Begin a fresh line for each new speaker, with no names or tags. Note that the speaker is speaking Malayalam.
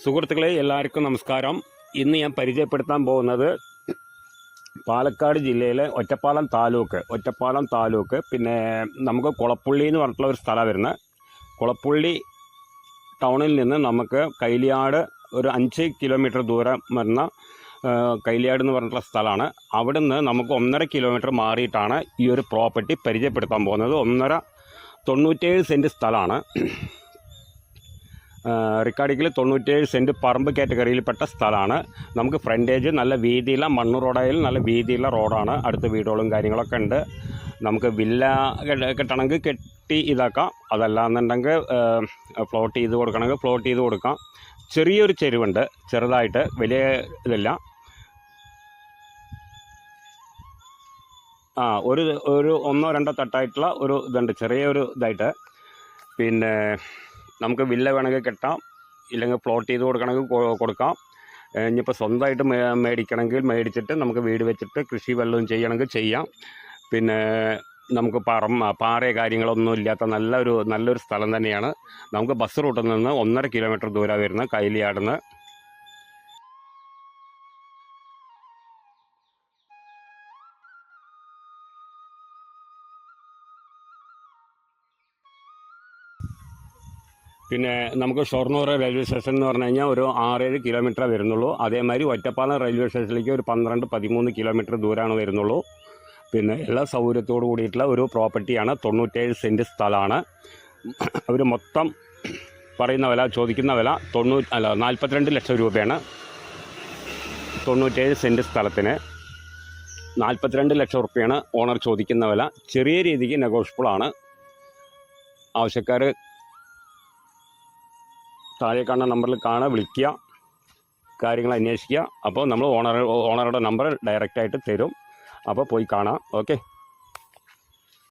സുഹൃത്തുക്കളെ എല്ലാവർക്കും നമസ്കാരം. ഇന്ന് ഞാൻ പരിചയപ്പെടുത്താൻ പോകുന്നത് പാലക്കാട് ജില്ലയിലെ ഒറ്റപ്പാലം താലൂക്ക് പിന്നെ നമുക്ക് കുളപ്പുള്ളി എന്ന് പറഞ്ഞിട്ടുള്ള ഒരു സ്ഥലം വരുന്നത്. കുളപ്പുള്ളി ടൗണിൽ നിന്ന് നമുക്ക് കൈലിയാട് ഒരു 5 കിലോമീറ്റർ ദൂരം വരുന്ന കൈലിയാട് എന്ന് പറഞ്ഞിട്ടുള്ള സ്ഥലമാണ്. അവിടെ നിന്ന് നമുക്ക് 1.5 കിലോമീറ്റർ മാറിയിട്ടാണ് ഈ ഒരു പ്രോപ്പർട്ടി പരിചയപ്പെടുത്താൻ പോകുന്നത്. 97 സെൻറ്റ് സ്ഥലമാണ്. റിക്കാർഡിക്കിൽ 97 സെൻറ്റ് പറമ്പ് കാറ്റഗറിയിൽപ്പെട്ട സ്ഥലമാണ്. നമുക്ക് ഫ്രണ്ടേജ് നല്ല വീതിയുള്ള മണ്ണ് റോഡായാലും നല്ല വീതിയുള്ള റോഡാണ്. അടുത്ത വീടുകളും കാര്യങ്ങളൊക്കെ ഉണ്ട്. നമുക്ക് വില്ല കെട്ടണമെങ്കിൽ കെട്ടി ഇതാക്കാം, അതല്ലാന്നുണ്ടെങ്കിൽ ഫ്ലോട്ട് ചെയ്ത് കൊടുക്കണമെങ്കിൽ ഫ്ലോട്ട് ചെയ്ത് കൊടുക്കാം. ചെറിയൊരു ചെരുവുണ്ട്, ചെറുതായിട്ട്, വലിയ ഇതില്ല. ഒരു ഒന്നോ രണ്ടോ തട്ടായിട്ടുള്ള ഒരു ഇതുണ്ട്, ചെറിയൊരു ഇതായിട്ട്. പിന്നെ നമുക്ക് വില്ല വേണമെങ്കിൽ കെട്ടാം, ഇല്ലെങ്കിൽ പ്ലോട്ട് ചെയ്ത് കൊടുക്കണമെങ്കിൽ കൊടുക്കാം. ഇനിയിപ്പോൾ സ്വന്തമായിട്ട് മേടിക്കണമെങ്കിൽ മേടിച്ചിട്ട് നമുക്ക് വീട് വെച്ചിട്ട് കൃഷി വല്ലതും ചെയ്യണമെങ്കിൽ ചെയ്യാം. പിന്നെ നമുക്ക് പാറ കാര്യങ്ങളൊന്നും ഇല്ലാത്ത നല്ലൊരു സ്ഥലം തന്നെയാണ്. നമുക്ക് ബസ് റൂട്ടിൽ നിന്ന് 1.5 കിലോമീറ്റർ ദൂരം വരുന്ന കൈലിയാടുന്ന്. പിന്നെ നമുക്ക് ഷൊർണൂർ റെയിൽവേ സ്റ്റേഷൻ എന്ന് പറഞ്ഞു കഴിഞ്ഞാൽ ഒരു 6-7 കിലോമീറ്റർ വരുന്നുള്ളൂ. അതേമാതിരി ഒറ്റപ്പാലം റെയിൽവേ സ്റ്റേഷനിലേക്ക് ഒരു 12-13 കിലോമീറ്റർ ദൂരമാണ് വരുന്നുള്ളൂ. പിന്നെ എല്ലാ സൗകര്യത്തോടു കൂടിയിട്ടുള്ള ഒരു പ്രോപ്പർട്ടിയാണ്. 97 സെൻറ്റ് സ്ഥലമാണ്. അവർ മൊത്തം പറയുന്ന വില, ചോദിക്കുന്ന വില 42 ലക്ഷം രൂപയാണ്. 97 സെൻറ്റ് സ്ഥലത്തിന് 42 ലക്ഷം റുപ്യയാണ് ഓണർ ചോദിക്കുന്ന വില. ചെറിയ രീതിക്ക് നെഗോഷ്യബിളാണ്. ആവശ്യക്കാർ താഴെ കാണുന്ന നമ്പറിൽ വിളിക്കുക, കാര്യങ്ങൾ അന്വേഷിക്കുക. അപ്പോൾ നമ്മൾ ഓണറുടെ നമ്പർ ഡയറക്റ്റായിട്ട് തരും. അപ്പോൾ പോയി കാണാം. ഓക്കെ.